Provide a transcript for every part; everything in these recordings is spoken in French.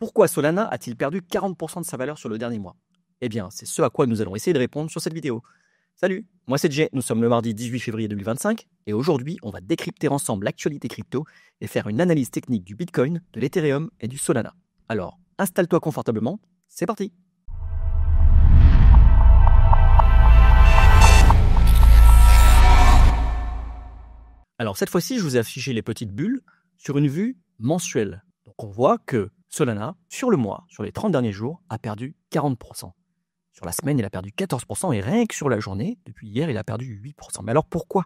Pourquoi Solana a-t-il perdu 40% de sa valeur sur le dernier mois? Eh bien, c'est ce à quoi nous allons essayer de répondre sur cette vidéo. Salut, moi c'est Jay, nous sommes le mardi 18 février 2025 et aujourd'hui on va décrypter ensemble l'actualité crypto et faire une analyse technique du Bitcoin, de l'Ethereum et du Solana. Alors, installe-toi confortablement, c'est parti! Alors cette fois-ci, je vous ai affiché les petites bulles sur une vue mensuelle. Donc on voit que Solana, sur le mois, sur les 30 derniers jours, a perdu 40%. Sur la semaine, il a perdu 14% et rien que sur la journée, depuis hier, il a perdu 8%. Mais alors pourquoi?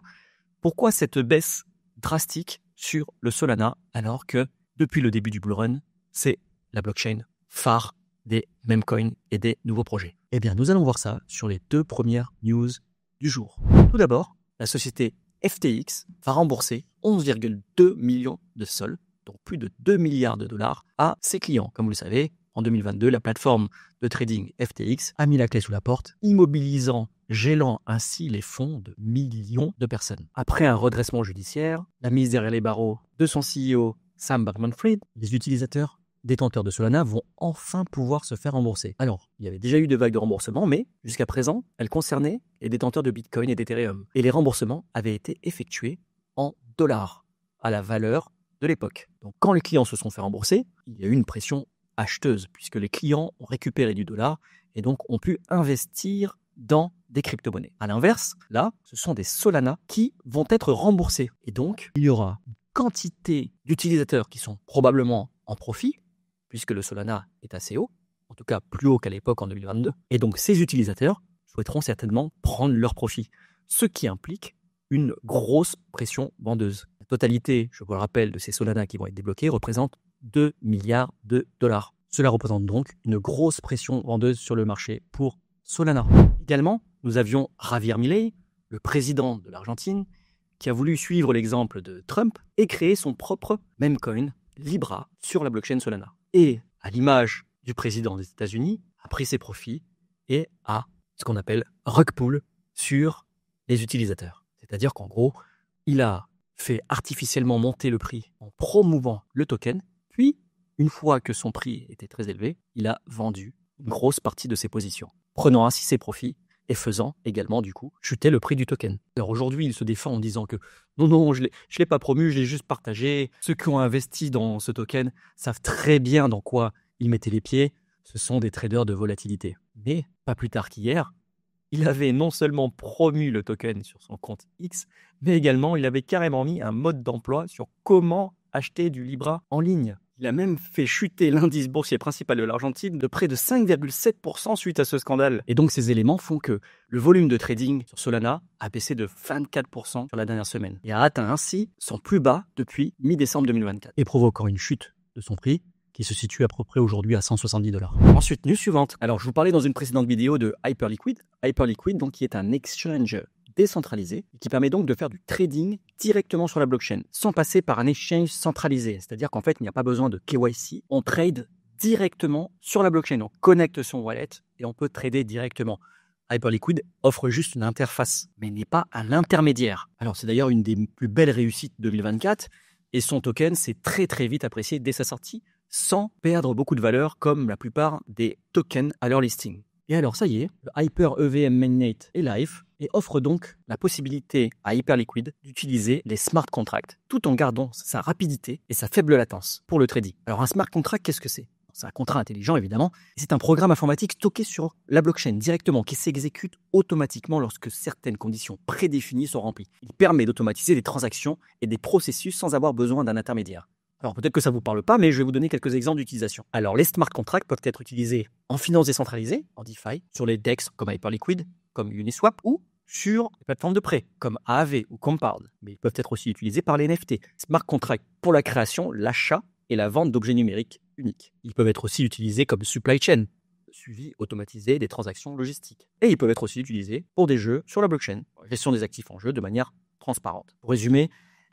Pourquoi cette baisse drastique sur le Solana alors que depuis le début du bull run, c'est la blockchain phare des memecoins et des nouveaux projets? Eh bien, nous allons voir ça sur les deux premières news du jour. Tout d'abord, la société FTX va rembourser 11,2 millions de sols, donc plus de 2 milliards de dollars, à ses clients. Comme vous le savez, en 2022, la plateforme de trading FTX a mis la clé sous la porte, gelant ainsi les fonds de millions de personnes. Après un redressement judiciaire, la mise derrière les barreaux de son CEO Sam Bankman-Fried, les utilisateurs détenteurs de Solana vont enfin pouvoir se faire rembourser. Alors, il y avait déjà eu des vagues de remboursement, mais jusqu'à présent, elles concernaient les détenteurs de Bitcoin et d'Ethereum. Et les remboursements avaient été effectués en dollars, à la valeur de l'époque. Donc quand les clients se sont fait rembourser, il y a eu une pression acheteuse, puisque les clients ont récupéré du dollar et donc ont pu investir dans des crypto-monnaies. À l'inverse, là, ce sont des Solana qui vont être remboursés. Et donc, il y aura une quantité d'utilisateurs qui sont probablement en profit, puisque le Solana est assez haut, en tout cas plus haut qu'à l'époque en 2022. Et donc ces utilisateurs souhaiteront certainement prendre leur profit, ce qui implique une grosse pression vendeuse. La totalité, je vous le rappelle, de ces Solana qui vont être débloqués représente 2 milliards de dollars. Cela représente donc une grosse pression vendeuse sur le marché pour Solana. Également, nous avions Javier Milei, le président de l'Argentine, qui a voulu suivre l'exemple de Trump et créer son propre memecoin, Libra, sur la blockchain Solana. Et, à l'image du président des États-Unis, a pris ses profits et a ce qu'on appelle rug pull sur les utilisateurs. C'est-à-dire qu'en gros, il a fait artificiellement monter le prix en promouvant le token, puis, une fois que son prix était très élevé, il a vendu une grosse partie de ses positions, prenant ainsi ses profits et faisant également, du coup, chuter le prix du token. Alors aujourd'hui, il se défend en disant que non, je l'ai pas promu, je l'ai juste partagé. Ceux qui ont investi dans ce token savent très bien dans quoi ils mettaient les pieds. Ce sont des traders de volatilité. Mais pas plus tard qu'hier, il avait non seulement promu le token sur son compte X, mais également il avait carrément mis un mode d'emploi sur comment acheter du Libra en ligne. Il a même fait chuter l'indice boursier principal de l'Argentine de près de 5,7% suite à ce scandale. Et donc ces éléments font que le volume de trading sur Solana a baissé de 24% sur la dernière semaine et a atteint ainsi son plus bas depuis mi-décembre 2024 et provoquant une chute de son prix qui se situe à peu près aujourd'hui à 170 $. Ensuite, news suivante. Alors je vous parlais dans une précédente vidéo de Hyperliquid. Hyperliquid, donc, qui est un exchange décentralisé, qui permet donc de faire du trading directement sur la blockchain, sans passer par un exchange centralisé. C'est-à-dire qu'en fait, il n'y a pas besoin de KYC. On trade directement sur la blockchain. On connecte son wallet et on peut trader directement. Hyperliquid offre juste une interface, mais n'est pas un intermédiaire. Alors c'est d'ailleurs une des plus belles réussites 2024, et son token s'est très très vite apprécié dès sa sortie, sans perdre beaucoup de valeur comme la plupart des tokens à leur listing. Et alors ça y est, le Hyper EVM Mainnet est live et offre donc la possibilité à Hyperliquid d'utiliser les smart contracts tout en gardant sa rapidité et sa faible latence pour le trading. Alors un smart contract, qu'est-ce que c'est? C'est un contrat intelligent évidemment, et c'est un programme informatique stocké sur la blockchain directement qui s'exécute automatiquement lorsque certaines conditions prédéfinies sont remplies. Il permet d'automatiser des transactions et des processus sans avoir besoin d'un intermédiaire. Alors peut-être que ça ne vous parle pas, mais je vais vous donner quelques exemples d'utilisation. Alors les smart contracts peuvent être utilisés en finance décentralisée, en DeFi, sur les DEX comme Hyperliquid, comme Uniswap, ou sur les plateformes de prêt comme Aave ou Compound. Mais ils peuvent être aussi utilisés par les NFT. Smart contracts pour la création, l'achat et la vente d'objets numériques uniques. Ils peuvent être aussi utilisés comme supply chain, suivi automatisé des transactions logistiques. Et ils peuvent être aussi utilisés pour des jeux sur la blockchain, gestion des actifs en jeu de manière transparente. Pour résumer,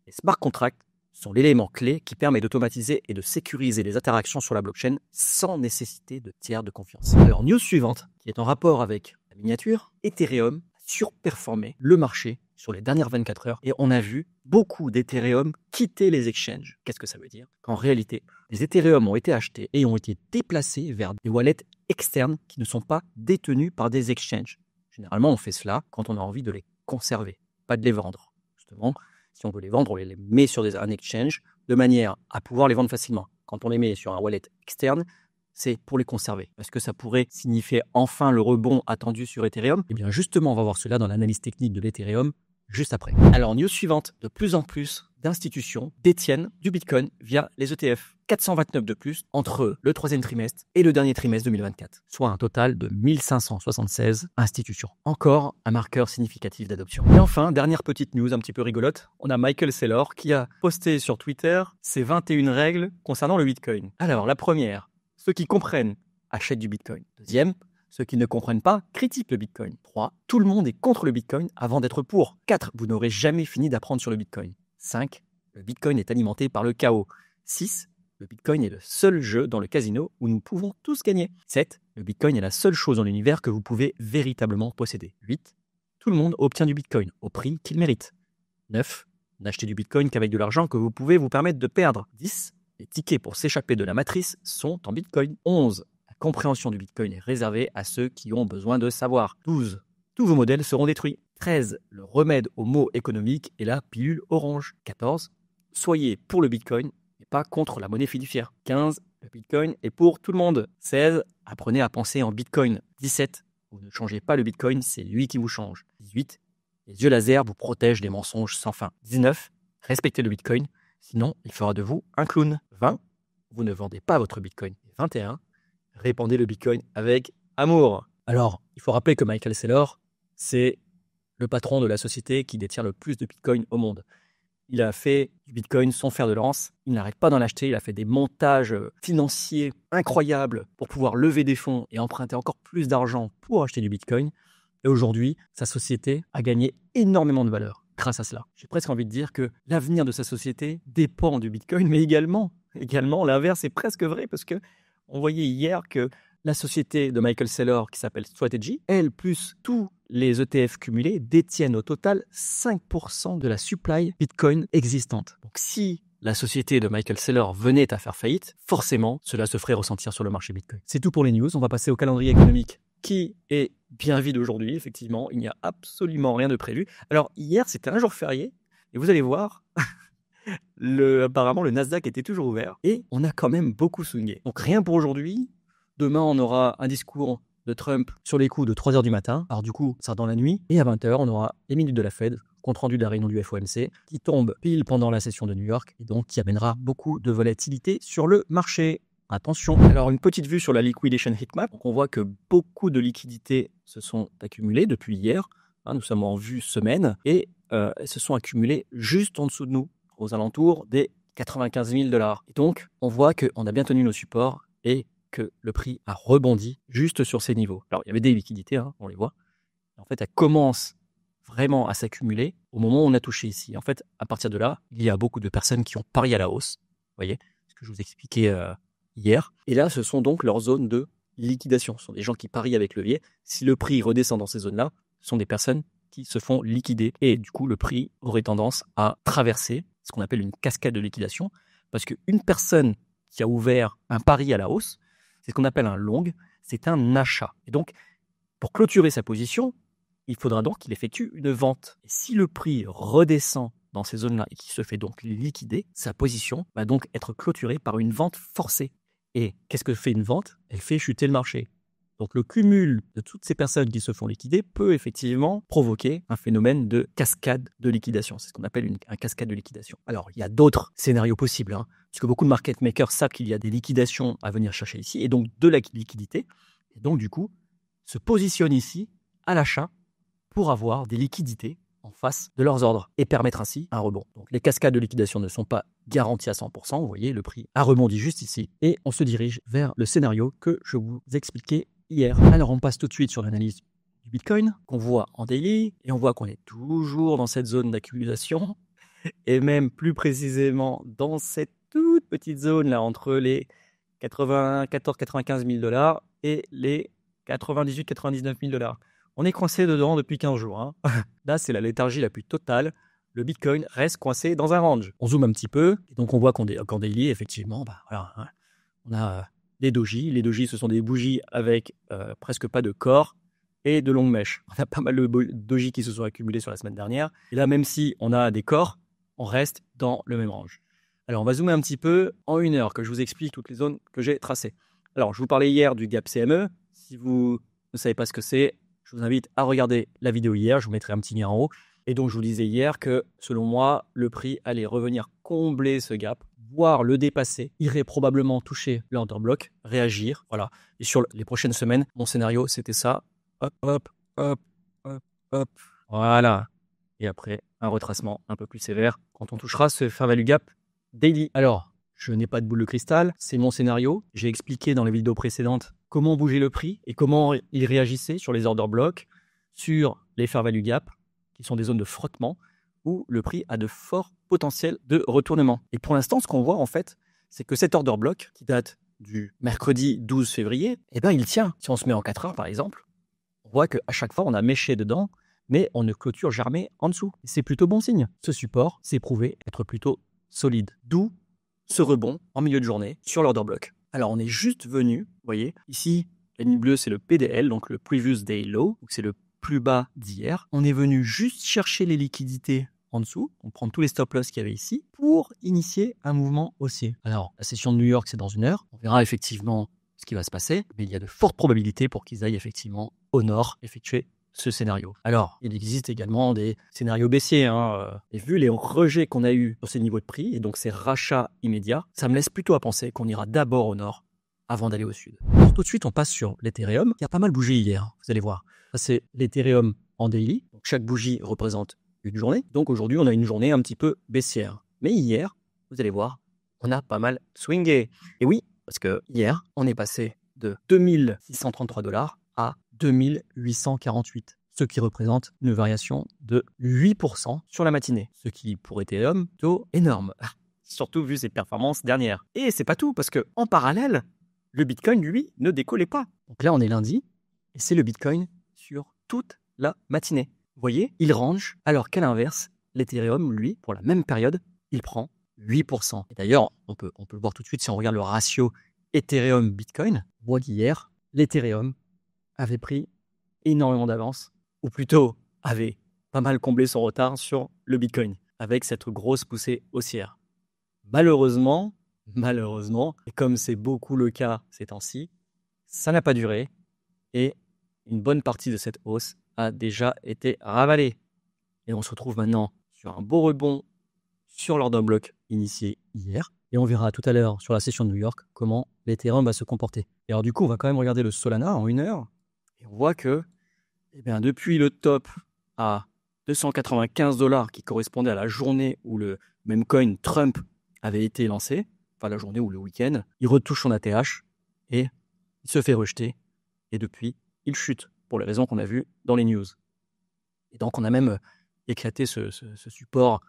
les smart contracts sont l'élément clé qui permet d'automatiser et de sécuriser les interactions sur la blockchain sans nécessité de tiers de confiance. Alors, news suivante, qui est en rapport avec la miniature, Ethereum a surperformé le marché sur les dernières 24 heures et on a vu beaucoup d'Ethereum quitter les exchanges. Qu'est-ce que ça veut dire? Qu'en réalité, les Ethereum ont été achetés et ont été déplacés vers des wallets externes qui ne sont pas détenus par des exchanges. Généralement, on fait cela quand on a envie de les conserver, pas de les vendre. Justement, si on veut les vendre, on les met sur un exchange de manière à pouvoir les vendre facilement. Quand on les met sur un wallet externe, c'est pour les conserver. Est-ce que ça pourrait signifier enfin le rebond attendu sur Ethereum? Eh bien justement, on va voir cela dans l'analyse technique de l'Ethereum juste après. Alors, news suivante, de plus en plus d'institutions détiennent du Bitcoin via les ETF. 429 de plus entre le troisième trimestre et le dernier trimestre 2024, soit un total de 1576 institutions. Encore un marqueur significatif d'adoption. Et enfin, dernière petite news un petit peu rigolote, on a Michael Saylor qui a posté sur Twitter ses 21 règles concernant le Bitcoin. Alors, la première, ceux qui comprennent achètent du Bitcoin. Deuxième, ceux qui ne comprennent pas critiquent le Bitcoin. 3. Tout le monde est contre le Bitcoin avant d'être pour. 4. Vous n'aurez jamais fini d'apprendre sur le Bitcoin. 5. Le Bitcoin est alimenté par le chaos. 6. Le Bitcoin est le seul jeu dans le casino où nous pouvons tous gagner. 7. Le Bitcoin est la seule chose dans l'univers que vous pouvez véritablement posséder. 8. Tout le monde obtient du Bitcoin au prix qu'il mérite. 9. N'achetez du Bitcoin qu'avec de l'argent que vous pouvez vous permettre de perdre. 10. Les tickets pour s'échapper de la matrice sont en Bitcoin. 11. La compréhension du Bitcoin est réservée à ceux qui ont besoin de savoir. 12. Tous vos modèles seront détruits. 13. Le remède aux maux économiques est la pilule orange. 14. Soyez pour le Bitcoin et pas contre la monnaie fiduciaire. 15. Le Bitcoin est pour tout le monde. 16. Apprenez à penser en Bitcoin. 17. Vous ne changez pas le Bitcoin, c'est lui qui vous change. 18. Les yeux laser vous protègent des mensonges sans fin. 19. Respectez le Bitcoin, sinon il fera de vous un clown. 20. Vous ne vendez pas votre Bitcoin. 21. Répandez le Bitcoin avec amour. Alors, il faut rappeler que Michael Saylor, c'est le patron de la société qui détient le plus de Bitcoin au monde. Il a fait du Bitcoin son fer de lance. Il n'arrête pas d'en acheter. Il a fait des montages financiers incroyables pour pouvoir lever des fonds et emprunter encore plus d'argent pour acheter du Bitcoin. Et aujourd'hui, sa société a gagné énormément de valeur grâce à cela. J'ai presque envie de dire que l'avenir de sa société dépend du Bitcoin, mais également l'inverse est presque vrai parce que on voyait hier que la société de Michael Saylor qui s'appelle Strategy, elle plus tous les ETF cumulés détiennent au total 5% de la supply Bitcoin existante. Donc si la société de Michael Saylor venait à faire faillite, forcément cela se ferait ressentir sur le marché Bitcoin. C'est tout pour les news, on va passer au calendrier économique qui est bien vide aujourd'hui, effectivement, il n'y a absolument rien de prévu. Alors hier c'était un jour férié et vous allez voir... apparemment, le Nasdaq était toujours ouvert et on a quand même beaucoup swingé. Donc rien pour aujourd'hui. Demain, on aura un discours de Trump sur les coups de 3h du matin. Alors du coup, ça sera dans la nuit. Et à 20h, on aura les minutes de la Fed, compte rendu de la réunion du FOMC, qui tombe pile pendant la session de New York et donc qui amènera beaucoup de volatilité sur le marché. Attention. Alors une petite vue sur la liquidation heatmap. Donc on voit que beaucoup de liquidités se sont accumulées depuis hier. Nous sommes en vue semaine et elles se sont accumulées juste en dessous de nous, aux alentours des 95 000 $. Et donc, on voit qu'on a bien tenu nos supports et que le prix a rebondi juste sur ces niveaux. Alors, il y avait des liquidités, on les voit. En fait, elles commencent vraiment à s'accumuler au moment où on a touché ici. En fait, à partir de là, il y a beaucoup de personnes qui ont parié à la hausse. Vous voyez, ce que je vous expliquais hier. Et là, ce sont donc leurs zones de liquidation. Ce sont des gens qui parient avec levier. Si le prix redescend dans ces zones-là, ce sont des personnes qui se font liquider. Et du coup, le prix aurait tendance à traverser ce qu'on appelle une cascade de liquidation, parce qu'une personne qui a ouvert un pari à la hausse, c'est ce qu'on appelle un long, c'est un achat. Et donc, pour clôturer sa position, il faudra donc qu'il effectue une vente. Et si le prix redescend dans ces zones-là et qu'il se fait donc liquider, sa position va donc être clôturée par une vente forcée. Et qu'est-ce que fait une vente? Elle fait chuter le marché. Donc le cumul de toutes ces personnes qui se font liquider peut effectivement provoquer un phénomène de cascade de liquidation. C'est ce qu'on appelle un cascade de liquidation. Alors il y a d'autres scénarios possibles, puisque beaucoup de market makers savent qu'il y a des liquidations à venir chercher ici, et donc de la liquidité, et donc du coup se positionnent ici à l'achat pour avoir des liquidités en face de leurs ordres et permettre ainsi un rebond. Donc les cascades de liquidation ne sont pas garanties à 100%, vous voyez, le prix a rebondi juste ici, et on se dirige vers le scénario que je vous expliquais hier. Alors on passe tout de suite sur l'analyse du Bitcoin qu'on voit en daily et on voit qu'on est toujours dans cette zone d'accumulation et même plus précisément dans cette toute petite zone là entre les 94-95 000 $ et les 98-99 000 $. on est coincé dedans depuis 15 jours. Hein. Là, c'est la léthargie la plus totale. Le Bitcoin reste coincé dans un range. On zoome un petit peu, et donc on voit qu'en daily, effectivement, voilà, hein, on a des dojis. Les dojis, ce sont des bougies avec presque pas de corps et de longues mèches. On a pas mal de dojis qui se sont accumulés sur la semaine dernière. Et là, même si on a des corps, on reste dans le même range. Alors, on va zoomer un petit peu en 1 heure, que je vous explique toutes les zones que j'ai tracées. Alors, je vous parlais hier du gap CME. Si vous ne savez pas ce que c'est, je vous invite à regarder la vidéo hier. Je vous mettrai un petit lien en haut. Et donc, je vous disais hier que, selon moi, le prix allait revenir combler ce gap, voire le dépasser, irait probablement toucher l'order block, réagir. Voilà. Et sur les prochaines semaines, mon scénario, c'était ça. Hop, hop, hop, hop, hop. Voilà. Et après, un retracement un peu plus sévère quand on touchera ce fair value gap daily. Alors, je n'ai pas de boule de cristal, c'est mon scénario. J'ai expliqué dans les vidéos précédentes comment bouger le prix et comment il réagissait sur les order blocks, sur les fair value gap, qui sont des zones de frottement, où le prix a de forts potentiels de retournement. Et pour l'instant, ce qu'on voit en fait, c'est que cet order block, qui date du mercredi 12 février, eh ben, il tient. Si on se met en 4 heures par exemple, on voit qu'à chaque fois, on a méché dedans, mais on ne clôture jamais en dessous. Et c'est plutôt bon signe. Ce support s'est prouvé être plutôt solide. D'où ce rebond en milieu de journée sur l'order block. Alors, on est juste venu, vous voyez, ici, la ligne bleue, c'est le PDL, donc le Previous Day Low, donc c'est le plus bas d'hier. On est venu juste chercher les liquidités en dessous, on prend tous les stop-loss qu'il y avait ici, pour initier un mouvement haussier. Alors, la session de New York, c'est dans 1 heure. On verra effectivement ce qui va se passer, mais il y a de fortes probabilités pour qu'ils aillent effectivement au nord effectuer ce scénario. Alors, il existe également des scénarios baissiers. Et vu les rejets qu'on a eus sur ces niveaux de prix, et donc ces rachats immédiats, ça me laisse plutôt à penser qu'on ira d'abord au nord avant d'aller au sud. Alors, tout de suite, on passe sur l'Ethereum, qui a pas mal bougé hier, vous allez voir. Ça, c'est l'Ethereum en daily. Donc, chaque bougie représente une journée. Donc, aujourd'hui, on a une journée un petit peu baissière. Mais hier, vous allez voir, on a pas mal swingé. Et oui, parce que hier, on est passé de 2633 $ à 2848, ce qui représente une variation de 8% sur la matinée, ce qui pour Ethereum est plutôt énorme, surtout vu ses performances dernières. Et c'est pas tout, parce que en parallèle, le Bitcoin, lui, ne décollait pas. Donc là, on est lundi, et c'est le Bitcoin sur toute la matinée. Vous voyez, il range, alors qu'à l'inverse, l'Ethereum, lui, pour la même période, il prend 8%. Et d'ailleurs, on peut le voir tout de suite si on regarde le ratio Ethereum-Bitcoin. On voit qu'hier, l'Ethereum avait pris énormément d'avance, ou plutôt avait pas mal comblé son retard sur le Bitcoin, avec cette grosse poussée haussière. Malheureusement, et comme c'est beaucoup le cas ces temps-ci, ça n'a pas duré, et une bonne partie de cette hausse a déjà été ravalée. Et on se retrouve maintenant sur un beau rebond sur l'order block initié hier, et on verra tout à l'heure sur la session de New York comment l'Ethereum va se comporter. Et alors du coup, on va quand même regarder le Solana en 1 heure, et on voit que depuis le top à 295 $, qui correspondait à la journée où le même coin Trump avait été lancé, enfin la journée ou le week-end, il retouche son ATH et il se fait rejeter. Et depuis, il chute pour les raisons qu'on a vues dans les news. Et donc, on a même éclaté ce support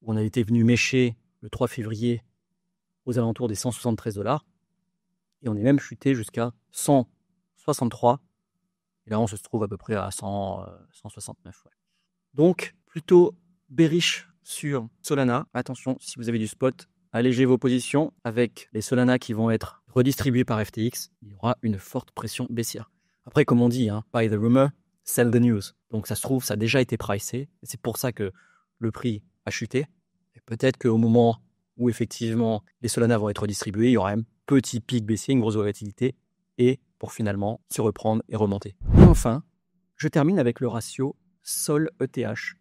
où on a été venu mécher le 3 février aux alentours des 173 $. Et on est même chuté jusqu'à 163. Et là, on se trouve à peu près à 169. Ouais. Donc, plutôt bearish sur Solana. Attention, si vous avez du spot, allégez vos positions. Avec les Solana qui vont être redistribués par FTX, il y aura une forte pression baissière. Après, comme on dit, buy the rumor, sell the news. Donc, ça se trouve, ça a déjà été pricé. Et c'est pour ça que le prix a chuté. Et peut-être qu'au moment où, effectivement, les Solana vont être redistribués, il y aura un petit pic baissier, une grosse volatilité, et pour finalement se reprendre et remonter. Et enfin, je termine avec le ratio Sol-ETH.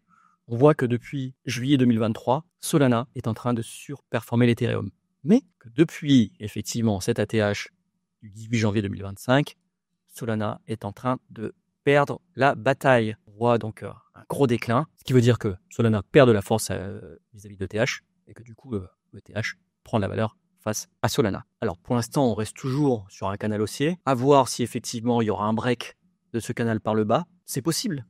On voit que depuis juillet 2023, Solana est en train de surperformer l'Ethereum. Mais que depuis, effectivement, cet ATH du 18 janvier 2025, Solana est en train de perdre la bataille. On voit donc un gros déclin, ce qui veut dire que Solana perd de la force vis-à-vis d'ETH, et que du coup, ETH prend de la valeur face à Solana. Alors pour l'instant, on reste toujours sur un canal haussier. À voir si effectivement il y aura un break de ce canal par le bas. C'est possible.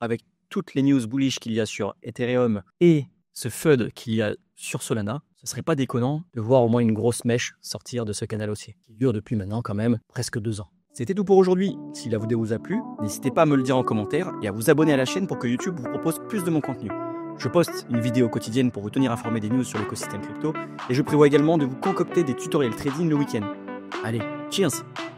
Avec toutes les news bullish qu'il y a sur Ethereum et ce FUD qu'il y a sur Solana, ce serait pas déconnant de voir au moins une grosse mèche sortir de ce canal haussier, qui dure depuis maintenant quand même presque 2 ans. C'était tout pour aujourd'hui. Si la vidéo vous a plu, n'hésitez pas à me le dire en commentaire et à vous abonner à la chaîne pour que YouTube vous propose plus de mon contenu. Je poste une vidéo quotidienne pour vous tenir informé des news sur l'écosystème crypto et je prévois également de vous concocter des tutoriels trading le week-end. Allez, cheers!